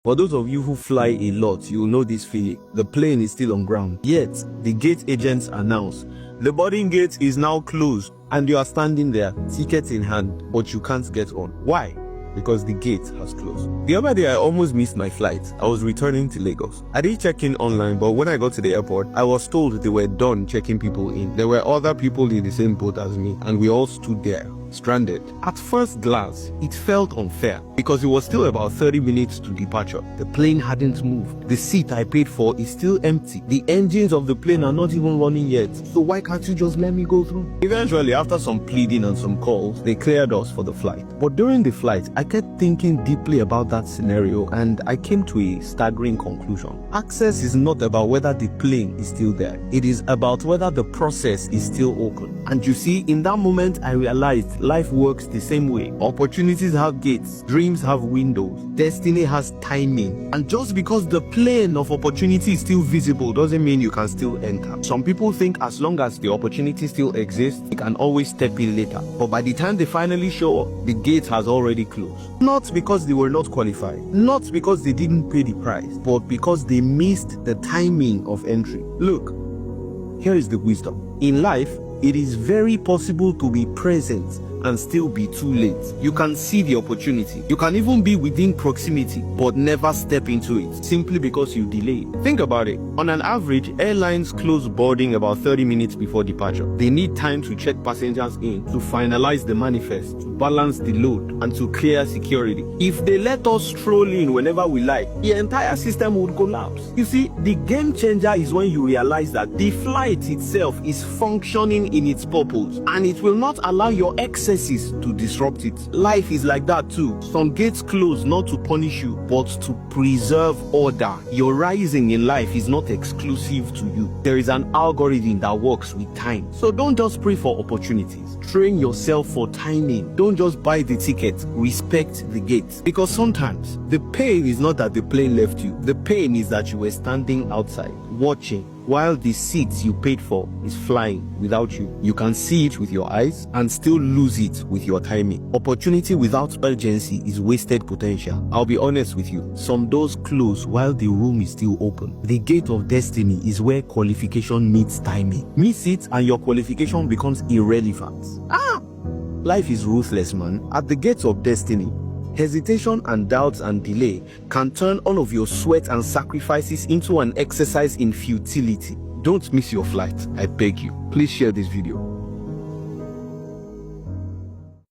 For those of you who fly a lot, you will know this feeling. The plane is still on ground. Yet, the gate agents announce, the boarding gate is now closed, and you are standing there, ticket in hand, but you can't get on. Why? Because the gate has closed. The other day, I almost missed my flight. I was returning to Lagos. I did check in online, but when I got to the airport, I was told they were done checking people in. There were other people in the same boat as me, and we all stood there, stranded. At first glance, it felt unfair because it was still about 30 minutes to departure. The plane hadn't moved. The seat I paid for is still empty. The engines of the plane are not even running yet. So why can't you just let me go through? Eventually, after some pleading and some calls, they cleared us for the flight. But during the flight, I kept thinking deeply about that scenario, and I came to a staggering conclusion. Access is not about whether the plane is still there. It is about whether the process is still open. And you see, in that moment, I realized life works the same way. Opportunities have gates, dreams have windows, destiny has timing. And just because the plane of opportunity is still visible doesn't mean you can still enter. Some people think as long as the opportunity still exists, you can always step in later. But by the time they finally show up, the gate has already closed. Not because they were not qualified, not because they didn't pay the price, but because they missed the timing of entry. Look, here is the wisdom. In life, it is very possible to be present and still be too late. You can see the opportunity. You can even be within proximity, but never step into it, simply because you delayed. Think about it. On an average, airlines close boarding about 30 minutes before departure. They need time to check passengers in, to finalize the manifest, to balance the load, and to clear security. If they let us stroll in whenever we like, the entire system would collapse. You see, the game changer is when you realize that the flight itself is functioning in its purpose, and it will not allow your excesses to disrupt it. Life is like that too. Some gates close not to punish you, but to preserve order. Your rising in life is not exclusive to you. There is an algorithm that works with time. So don't just pray for opportunities. Train yourself for timing. Don't just buy the ticket. Respect the gate. Because sometimes the pain is not that the plane left you. The pain is that you were standing outside, watching, while the seat you paid for is flying without you. You can see it with your eyes and still lose it with your timing. Opportunity without urgency is wasted potential. I'll be honest with you. Some doors close while the room is still open. The gate of destiny is where qualification meets timing. Miss it and your qualification becomes irrelevant. Life is ruthless, man. At the gates of destiny, hesitation and doubts and delay can turn all of your sweat and sacrifices into an exercise in futility. Don't miss your flight, I beg you. Please share this video.